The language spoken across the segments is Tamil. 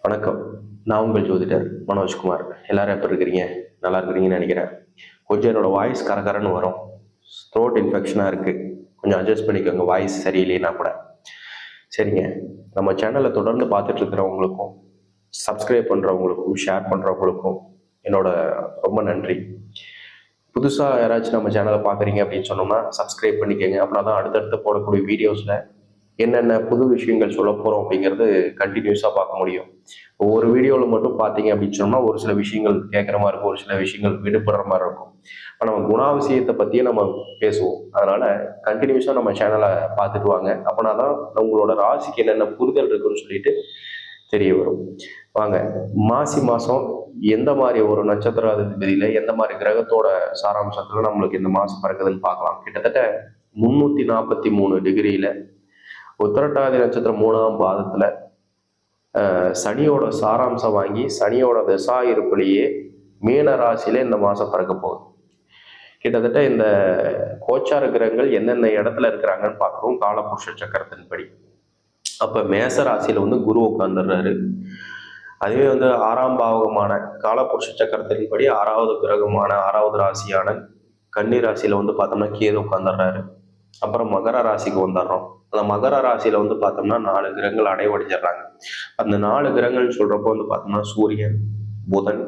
வணக்கம். நான் உங்கள் ஜோதிடர் மனோஜ்குமார். எல்லாரும் எப்படி இருக்கிறீங்க? நல்லா இருக்கிறீங்கன்னு நினைக்கிறேன். கொஞ்சம் என்னோட வாய்ஸ் கரகரன்னு வரும். த்ரோட் இன்ஃபெக்ஷனாக இருக்குது. கொஞ்சம் அட்ஜஸ்ட் பண்ணிக்கோங்க, வாய்ஸ் சரியில்லைன்னா கூட. சரிங்க. நம்ம சேனலை தொடர்ந்து பார்த்துட்டு இருக்கிறவங்களுக்கும், சப்ஸ்கிரைப் பண்ணுறவங்களுக்கும், ஷேர் பண்ணுறவங்களுக்கும் என்னோட ரொம்ப நன்றி. புதுசாக யாராச்சும் நம்ம சேனலை பார்க்குறீங்க அப்படின்னு சொன்னோம்னா சப்ஸ்கிரைப் பண்ணிக்கோங்க. அப்படின்னா தான் அடுத்தடுத்து போடக்கூடிய வீடியோஸில் என்னென்ன புது விஷயங்கள் சொல்ல போகிறோம் அப்படிங்கிறது கண்டினியூஸாக பார்க்க முடியும். ஒவ்வொரு வீடியோவில் மட்டும் பார்த்தீங்க அப்படின்னு சொன்னால் ஒரு சில விஷயங்கள் கேட்குற மாதிரி இருக்கும், ஒரு சில விஷயங்கள் விடுபடுற மாதிரி இருக்கும். இப்போ நம்ம குணாதிசயத்தை பற்றியே நம்ம பேசுவோம். அதனால் கண்டினியூஸாக நம்ம சேனலை பார்த்துட்டு வாங்க. அப்படின்னா தான் உங்களோட ராசிக்கு என்னென்ன புரிதல் இருக்குன்னு சொல்லிட்டு தெரிய வரும். வாங்க, மாசி மாதம் எந்த மாதிரி ஒரு நட்சத்திர அதிபதியில் எந்த மாதிரி கிரகத்தோட சாராம்சத்தில் நம்மளுக்கு இந்த மாதம் பிறகுதுன்னு பார்க்கலாம். கிட்டத்தட்ட 343 டிகிரியில் உத்திரட்டாதி நட்சத்திரம் 3ஆம் பாதத்துல சனியோட சாராம்சம் வாங்கி சனியோட தசா இருப்பிலேயே மீன ராசியில இந்த மாசம் பிறக்க போகுது. கிட்டத்தட்ட இந்த கோச்சார கிரகங்கள் எந்தெந்த இடத்துல இருக்கிறாங்கன்னு பார்க்குறோம் காலபுருஷ சக்கரத்தின்படி. அப்ப மேச ராசியில குரு உட்கார்ந்துடுறாரு. அதுவே 6ஆம் பாவகமான காலபுருஷ சக்கரத்தின்படி 6வது கிரகமான 6வது ராசியான கன்னி ராசியில பார்த்தோம்னா கேது உட்கார்ந்துடுறாரு. அப்புறம் மகர ராசிக்கு வந்துடுறோம். அந்த மகர ராசியில பார்த்தோம்னா 4 கிரகங்கள் அடைவடைஞ்சிடுறாங்க. அந்த 4 கிரகங்கள் சொல்றப்போ பார்த்தோம்னா சூரியன், புதன்,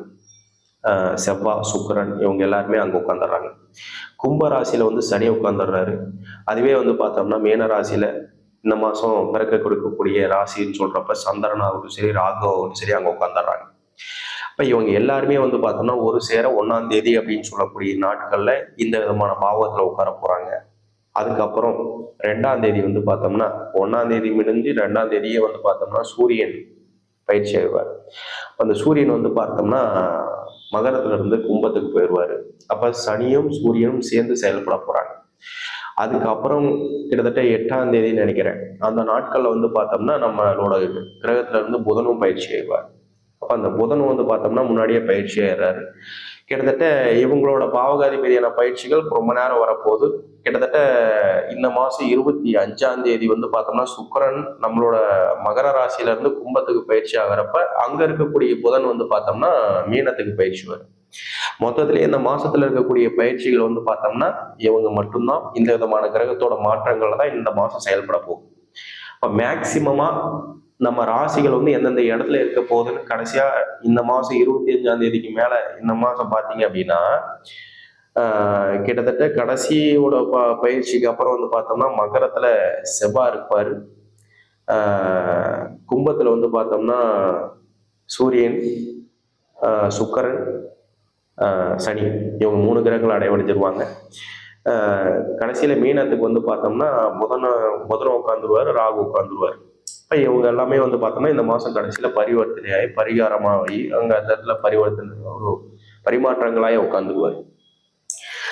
செவ்வாய், சுக்கிரன் இவங்க எல்லாருமே அங்க உட்காந்துடுறாங்க. கும்ப ராசியில சனி உட்காந்துடுறாரு. அதுவே பார்த்தோம்னா மீன ராசியில இந்த மாசம் பிறக்க கொடுக்கக்கூடிய ராசின்னு சொல்றப்ப சந்திரனாகட்டும் சரி, ராகுவாகட்டும் சரி அங்க உட்காந்துடுறாங்க. இப்ப இவங்க எல்லாருமே பார்த்தோம்னா ஒரு சேர 1ஆம் தேதி அப்படின்னு சொல்லக்கூடிய நாட்கள்ல இந்த விதமான பாவத்துல உட்கார போறாங்க. அதுக்கப்புறம் 2ஆம் தேதி பார்த்தோம்னா 1ஆம் தேதி முடிஞ்சு 2ஆம் தேதியே பார்த்தோம்னா சூரியன் பயிற்சி ஆயிடுவார். அந்த சூரியன் பார்த்தோம்னா மகரத்துல இருந்து கும்பத்துக்கு போயிடுவாரு. அப்ப சனியும் சூரியனும் சேர்ந்து செயல்பட போறாங்க. அதுக்கப்புறம் கிட்டத்தட்ட 8ஆம் தேதின்னு நினைக்கிறேன். அந்த நாட்கள்ல பார்த்தோம்னா நம்மளோட கிரகத்துல இருந்து புதனும் பயிற்சி ஆயிடுவார். அப்ப அந்த புதன் பார்த்தோம்னா முன்னாடியே பயிற்சி ஆயிடுறாரு. கிட்டத்தட்ட இவங்களோட பாவகாதிபதியான பயிற்சிகள் ரொம்ப நேரம் வரப்போகுது. கிட்டத்தட்ட இந்த மாசம் 25ஆம் தேதி பார்த்தோம்னா சுக்கிரன் நம்மளோட மகர ராசியில இருந்து கும்பத்துக்கு பயிற்சி ஆகிறப்ப அங்க இருக்கக்கூடிய புதன் பார்த்தோம்னா மீனத்துக்கு பயிற்சி வரும். மொத்தத்திலே இந்த மாசத்துல இருக்கக்கூடிய பயிற்சிகள் பார்த்தோம்னா இவங்க மட்டும்தான் இந்த விதமான கிரகத்தோட மாற்றங்கள்ல தான் இந்த மாசம் செயல்பட போகும். இப்போ மேக்சிமமா நம்ம ராசிகள் எந்தெந்த இடத்துல இருக்க போகுதுன்னு கடைசியா இந்த மாசம் 25ஆம் தேதிக்கு மேல இந்த மாசம் பாத்தீங்க அப்படின்னா கிட்டத்தட்ட கடைசியோட பயிற்சிக்கு அப்புறம் பார்த்தோம்னா மகரத்துல செவ்வாய் இருப்பாரு. கும்பத்துல பார்த்தோம்னா சூரியன், சுக்கிரன், சனி இவங்க 3 கிரகங்கள் அடைவடைஞ்சிருவாங்க. கடைசியில மீனத்துக்கு பார்த்தோம்னா புதன் உட்காந்துருவாரு, ராகு உட்காந்துருவாரு. இப்போ இவங்க எல்லாமே பார்த்தோம்னா இந்த மாதம் கடைசியில் பரிவர்த்தனையாகி பரிகாரமாகி அங்கே அந்த இடத்துல பரிவர்த்தனை ஒரு பரிமாற்றங்களாக உட்காந்துருவார்.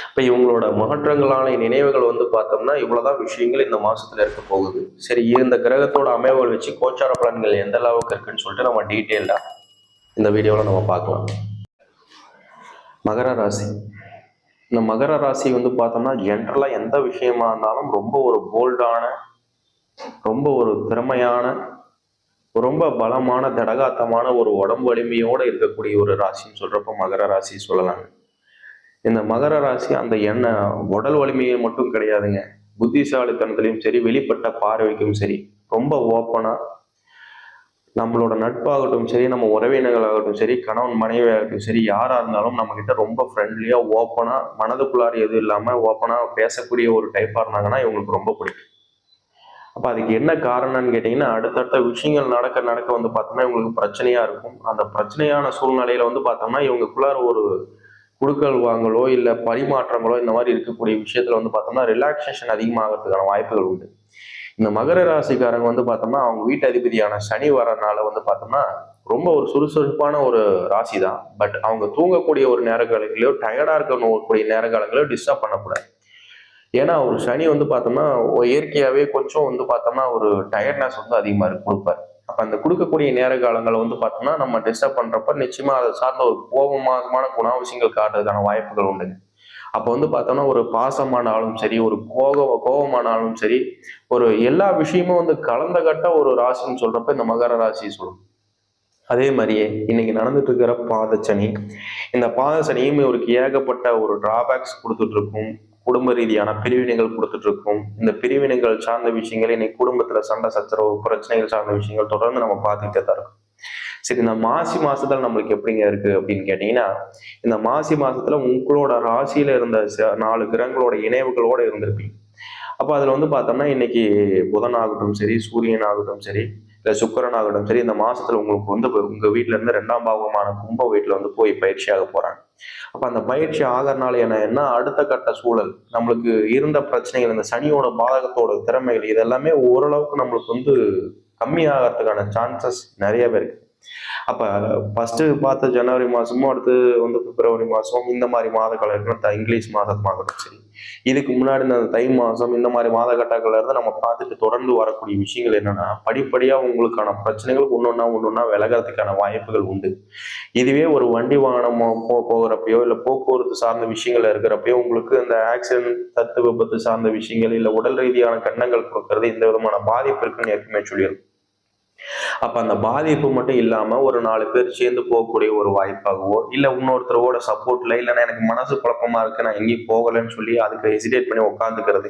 இப்போ இவங்களோட மாற்றங்களான நினைவுகள் பார்த்தோம்னா இவ்வளோதான் விஷயங்கள் இந்த மாசத்துல இருக்க போகுது. சரி, இந்த கிரகத்தோட அமைவுகள் வச்சு கோச்சார பலன்கள் எந்த அளவுக்கு இருக்குன்னு சொல்லிட்டு நம்ம டீட்டெயில்டா இந்த வீடியோவில் நம்ம பார்க்கலாம். மகர ராசி. இந்த மகர ராசி பார்த்தோம்னா ஜென்ரலாக எந்த விஷயமா இருந்தாலும் ரொம்ப ஒரு போல்டான, ரொம்ப ஒரு திறமையான, ரொம்ப பலமான, தடகாத்தமான ஒரு உடம்பு வலிமையோட இருக்கக்கூடிய ஒரு ராசின்னு சொல்றப்ப மகர ராசி சொல்லலாங்க. இந்த மகர ராசி அந்த உடல் வலிமையை மட்டும் கிடையாதுங்க, புத்திசாலித்தனத்திலையும் சரி, வெளிப்பட்ட பார்வைக்கும் சரி, ரொம்ப ஓப்பனா நம்மளோட நட்பாகட்டும் சரி, நம்ம உறவினர்களாகட்டும் சரி, கணவன் மனைவி ஆகட்டும் சரி, யாரா இருந்தாலும் நம்ம கிட்ட ரொம்ப ஃப்ரெண்ட்லியா ஓப்பனா மனதுக்குள்ளார எதுவும் இல்லாம ஓப்பனா பேசக்கூடிய ஒரு டைப்பா இருந்தாங்கன்னா இவங்களுக்கு ரொம்ப பிடிக்கும். அப்போ அதுக்கு என்ன காரணம்னு கேட்டிங்கன்னா அடுத்தடுத்த விஷயங்கள் நடக்க நடக்க பார்த்தோம்னா இவங்களுக்கு பிரச்சனையா இருக்கும். அந்த பிரச்சனையான சூழ்நிலையில பார்த்தோம்னா இவங்களுக்குள்ளார ஒரு குடுக்கல் வாங்கலோ இல்லை பரிமாற்றங்களோ இந்த மாதிரி இருக்கக்கூடிய விஷயத்துல பார்த்தோம்னா ரிலாக்ஸேஷன் அதிகமாகிறதுக்கான வாய்ப்புகள் உண்டு. இந்த மகர ராசிக்காரங்க பார்த்தோம்னா அவங்க வீட்டு அதிபதியான சனி வரனால பார்த்தோம்னா ரொம்ப ஒரு சுறுசுறுப்பான ஒரு ராசி தான். பட் அவங்க தூங்கக்கூடிய ஒரு நேர காலங்களையோ டயர்டா இருக்கக்கூடிய நேர காலங்களையோ டிஸ்டர்ப் பண்ணக்கூடாது. ஏன்னா ஒரு சனி பார்த்தோம்னா இயற்கையாவே கொஞ்சம் பார்த்தோம்னா ஒரு டயர்ட்னஸ் அதிகமா கொடுப்பாரு. அப்ப அந்த கொடுக்கக்கூடிய நேர காலங்களை பார்த்தோம்னா நம்ம டிஸ்டர்ப் பண்றப்ப நிச்சயமா அதை சார்ந்த ஒரு கோபமான குணாவசியங்கள் காட்டுறதுக்கான வாய்ப்புகள் உண்டுங்க. அப்ப பார்த்தோம்னா ஒரு பாசமானாலும் சரி, ஒரு கோபமானாலும் சரி, ஒரு எல்லா விஷயமும் கலந்த கட்ட ஒரு ராசின்னு சொல்றப்ப இந்த மகர ராசி சொல்லும். அதே மாதிரியே இன்னைக்கு நடந்துட்டு இருக்கிற பாதச்சனி, இந்த பாதச்சனியும் இவருக்கு ஏகப்பட்ட ஒரு டிராபேக்ஸ் கொடுத்துட்டு இருக்கும். குடும்ப ரீதியான பிரிவினைகள் கொடுத்துட்டு இருக்கும். இந்த பிரிவினைகள் சார்ந்த விஷயங்கள் இன்னைக்கு குடும்பத்துல சண்டை சச்சரவு பிரச்சனைகள் சார்ந்த விஷயங்கள் தொடர்ந்து நம்ம பார்த்துக்கிட்டே தான் இருக்கோம். சரி, இந்த மாசி மாசத்துல நம்மளுக்கு எப்படிங்க இருக்கு அப்படின்னு கேட்டீங்கன்னா, இந்த மாசி மாசத்துல உங்களோட ராசியில இருந்த 4 கிரகங்களோட இணைவுகளோட இருந்திருப்பீங்க. அப்ப அதுல வந்து பார்த்தோம்னா இன்னைக்கு புதன் ஆகட்டும் சரி, சூரியன் ஆகட்டும் சரி, இல்ல சுக்கிரன் ஆகட்டும் சரி, இந்த மாசத்துல உங்களுக்கு வந்து உங்க வீட்டுல இருந்து 2ஆம் பாவமான கும்ப வீட்டுல வந்து போய் பயிற்சியாக போறாங்க. அப்ப அந்த பயிற்சி ஆகறனால என்ன அடுத்த கட்ட சூழல் நம்மளுக்கு இருந்த பிரச்சனைகள், இந்த சனியோட பாதகத்தோட திறமைகள் இதெல்லாமே ஓரளவுக்கு நம்மளுக்கு வந்து கம்மியாகிறதுக்கான சான்சஸ் நிறையவே இருக்கு. அப்ப ஃபர்ஸ்ட் பார்த்த ஜனவரி மாசமும் அடுத்து வந்து பிப்ரவரி மாசம் இந்த மாதிரி மாத காலம் இங்கிலீஷ் மாதமாகட்டும் சரி, இதுக்கு முன்னாடி இந்த தை மாசம் இந்த மாதிரி மாத கட்டங்கள்ல இருந்து நம்ம பார்த்துட்டு தொடர்ந்து வரக்கூடிய விஷயங்கள் என்னன்னா, படிப்படியா உங்களுக்கான பிரச்சனைகள் ஒன்னொன்னா விலகிறதுக்கான வாய்ப்புகள் உண்டு. இதுவே ஒரு வண்டி வாகனமோ போகிறப்பயோ இல்ல போக்குவரத்து சார்ந்த விஷயங்கள் இருக்கிறப்பயோ உங்களுக்கு இந்த ஆக்சிடென்ட் தத்து விபத்து சார்ந்த விஷயங்கள் இல்ல உடல் ரீதியான கண்டங்கள் கொடுக்கறது இந்த விதமான பாதிப்பு இருக்குன்னு ஏற்கனவே சொல்லியிருக்கும். அப்ப அந்த பாதிப்பு மட்டும் இல்லாம ஒரு 4 பேர் சேர்ந்து போகக்கூடிய ஒரு வாய்ப்பாகவோ இல்ல இன்னொருத்தரோட சப்போர்ட்ல இல்லைன்னா எனக்கு மனசு குழப்பமா இருக்கு நான் எங்கேயும் போகலன்னு சொல்லி அதுக்கு ஹெசிடேட் பண்ணி உட்காந்துக்கிறது,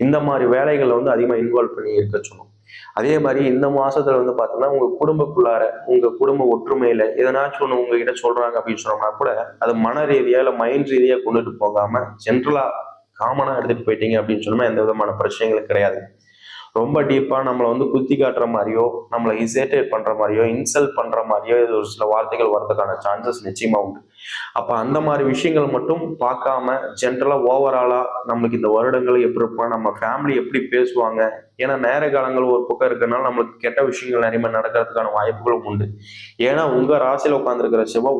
இந்த மாதிரி வேலைகளை வந்து அதிகமா இன்வால்வ் பண்ணி இருக்க சொல்லணும். அதே மாதிரி இந்த மாசத்துல வந்து பாத்தீங்கன்னா உங்க குடும்பக்குள்ளார உங்க குடும்ப ஒற்றுமையில எதனாச்சும் ஒண்ணு உங்ககிட்ட சொல்றாங்க அப்படின்னு சொன்னோம்னா கூட அது மன ரீதியா இல்ல மைண்ட் ரீதியா கொண்டுட்டு போகாம ஜென்ரலா காமனா எடுத்துட்டு போயிட்டீங்க அப்படின்னு சொன்னா எந்த விதமான பிரச்சனைகளும் கிடையாது. ரொம்ப டீப்பா நம்மளை வந்து குத்தி காட்டுற மாதிரியோ நம்மளை இசேட்டேட் பண்ற மாதிரியோ இன்சல்ட் பண்ற மாதிரியோ இது ஒரு சில வார்த்தைகள் வரதுக்கான சான்சஸ் நிச்சயமா உண்டு. அப்ப அந்த மாதிரி விஷயங்கள் மட்டும் பார்க்காம ஜென்ரலா ஓவராலா நம்மளுக்கு இந்த வருடங்கள் எப்படி இருப்போம், நம்ம ஃபேமிலி எப்படி பேசுவாங்க, ஏன்னா நேர காலங்கள் ஒரு பக்கம் இருக்கிறதுனால நம்மளுக்கு கெட்ட விஷயங்கள் நிறைய நடக்கிறதுக்கான வாய்ப்புகளும் உண்டு. ஏன்னா உங்க ராசியில உட்காந்துருக்கிற செவ்வாய்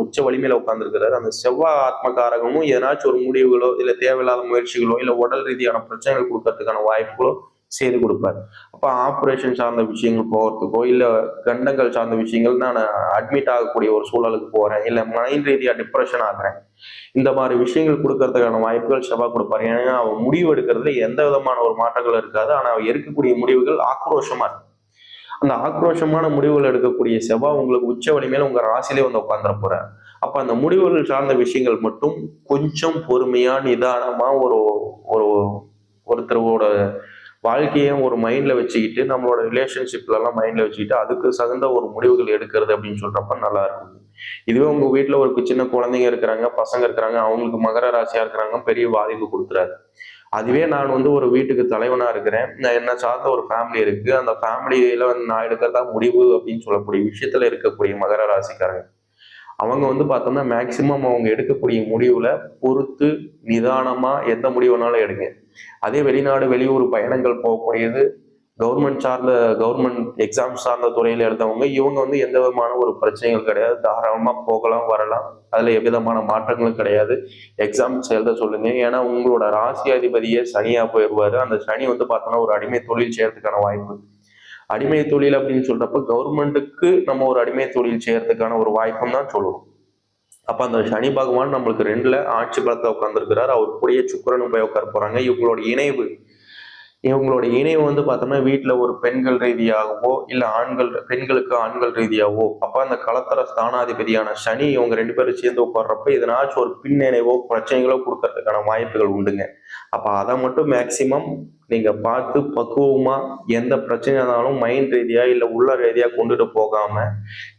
உச்ச வலிமையில உட்காந்துருக்கிறாரு. அந்த செவ்வாய் ஆத்மகாரகமும் ஏதாச்சும் ஒரு முடிவுகளோ இல்ல தேவையில்லாத முயற்சிகளோ இல்ல உடல் ரீதியான பிரச்சனைகள் கொடுக்கறதுக்கான வாய்ப்புகளோ செய்து கொடுப்பாரு. அப்ப ஆப்ரேஷன் சார்ந்த விஷயங்கள் போகிறதுக்கோ இல்ல கண்டங்கள் சார்ந்த விஷயங்கள் நான் அட்மிட் ஆகக்கூடிய ஒரு சூழலுக்கு போறேன் இல்ல மைண்ட் ரீதியா டிப்ரெஷன் ஆகுறேன், இந்த மாதிரி விஷயங்கள் கொடுக்கறதுக்கான வாய்ப்புகள் செவ்வாய் கொடுப்பாரு. ஏன்னா அவன் முடிவு எடுக்கிறதுல எந்த விதமான ஒரு மாற்றங்கள் இருக்காது. ஆனா அவன் எடுக்கக்கூடிய முடிவுகள் ஆக்ரோஷமா இருக்கும். அந்த ஆக்ரோஷமான முடிவுகள் எடுக்கக்கூடிய செவ்வாய் உங்களுக்கு உச்ச வலிமையில உங்க ராசியிலே வந்து உட்காந்துட போறாரு. அப்ப அந்த முடிவுகள் சார்ந்த விஷயங்கள் மட்டும் கொஞ்சம் பொறுமையா நிதானமா ஒரு ஒரு ஒருத்தரோட வாழ்க்கையை ஒரு மைண்ட்ல வச்சுக்கிட்டு நம்மளோட ரிலேஷன்ஷிப்ல எல்லாம் மைண்ட்ல வச்சுக்கிட்டு அதுக்கு தகுந்த ஒரு முடிவுகள் எடுக்கிறது அப்படின்னு சொல்றப்ப நல்லா இருக்கும். இதுவே உங்க வீட்டுல ஒரு சின்ன குழந்தைங்க இருக்கிறாங்க, பசங்க இருக்கிறாங்க, அவங்களுக்கு மகர ராசியா இருக்கிறாங்க, பெரிய பாதிப்பு கொடுத்துறாரு. அதுவே நான் வந்து ஒரு வீட்டுக்கு தலைவனா இருக்கிறேன், நான் என்ன சார்ந்த ஒரு ஃபேமிலி இருக்கு, அந்த ஃபேமிலியில வந்து நான் எடுக்கிறதா முடிவு அப்படின்னு சொல்லக்கூடிய விஷயத்துல இருக்கக்கூடிய மகர ராசிக்காரங்க அவங்க வந்து பார்த்தோம்னா மேக்சிமம் அவங்க எடுக்கக்கூடிய முடிவுல பொறுத்து நிதானமா எந்த முடிவுனாலும் எடுங்க. அதே வெளிநாடு வெளியூர் பயணங்கள் போகக்கூடியது கவர்மெண்ட் எக்ஸாம் சார்ந்த துறையில எடுத்தவங்க இவங்க வந்து எந்த விதமான ஒரு பிரச்சனைகள் கிடையாது, தாராளமா போகலாம் வரலாம், அதுல எவ்விதமான மாற்றங்களும் கிடையாது. எக்ஸாம்ஸ் எழுத சொல்லுங்க. ஏன்னா உங்களோட ராசி அதிபதியே சனியா போயிடுவாரு. அந்த சனி வந்து பார்த்தோம்னா ஒரு அடிமை தொழில் செய்யறதுக்கான வாய்ப்பு. அடிமை தொழில் அப்படின்னு சொல்றப்ப கவர்மெண்ட்டுக்கு நம்ம ஒரு அடிமை தொழில் செய்யறதுக்கான ஒரு வாய்ப்பும் தான் சொல்லணும். அப்ப அந்த சனி பகவான் நம்மளுக்கு 2ல ஆட்சி பலத்தை உட்கார்ந்துருக்கிறார். அவர் கூடயே சுக்கிரனும் போய் உட்கார போறாங்க. இவங்களோட இணைவு வந்து பார்த்தோம்னா வீட்டுல ஒரு பெண்கள் ரீதியாகவோ இல்ல பெண்களுக்கு ஆண்கள் ரீதியாகவோ அப்ப அந்த களத்தர ஸ்தானாதிபதியான சனி இவங்க 2 பேரும் சேர்ந்து உட்கார்றப்ப இதனாச்சும் ஒரு பின்னிணைவோ பிரச்சனைகளோ கொடுக்கறதுக்கான வாய்ப்புகள் உண்டுங்க. அப்ப அதை மட்டும் மேக்சிமம் நீங்க பார்த்து பக்குவமா எந்த பிரச்சனையானாலும் மைண்ட் ரீதியா இல்ல உள்ள ரீதியா கொண்டுட்டு போகாம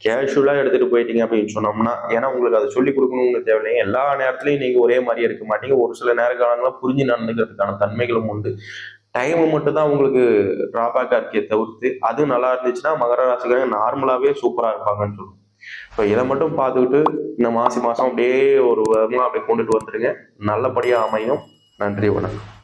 கேஷுவலா எடுத்துட்டு போயிட்டீங்க அப்படின்னு சொன்னோம்னா, ஏன்னா உங்களுக்கு அதை சொல்லி கொடுக்கணும்னு தேவையில்லைங்க. எல்லா நேரத்திலையும் நீங்க ஒரே மாதிரி இருக்க மாட்டீங்க. ஒரு சில நேர காலங்களா புரிஞ்சு நடந்துக்கிறதுக்கான தன்மைகளும் உண்டு. டைம் மட்டும் தான் உங்களுக்கு டிராபேக்கா இருக்கே தவிர்த்து அது நல்லா இருந்துச்சுன்னா மகர ராசிக்காரங்க நார்மலாவே சூப்பரா இருப்பாங்கன்னு சொல்லுவோம். இப்போ இதை மட்டும் பார்த்துக்கிட்டு இந்த மாசம் அப்படியே ஒரு வருமா அப்படியே கொண்டுட்டு வந்துருங்க. நல்லபடியா அமையும். நன்றி, வணக்கம்.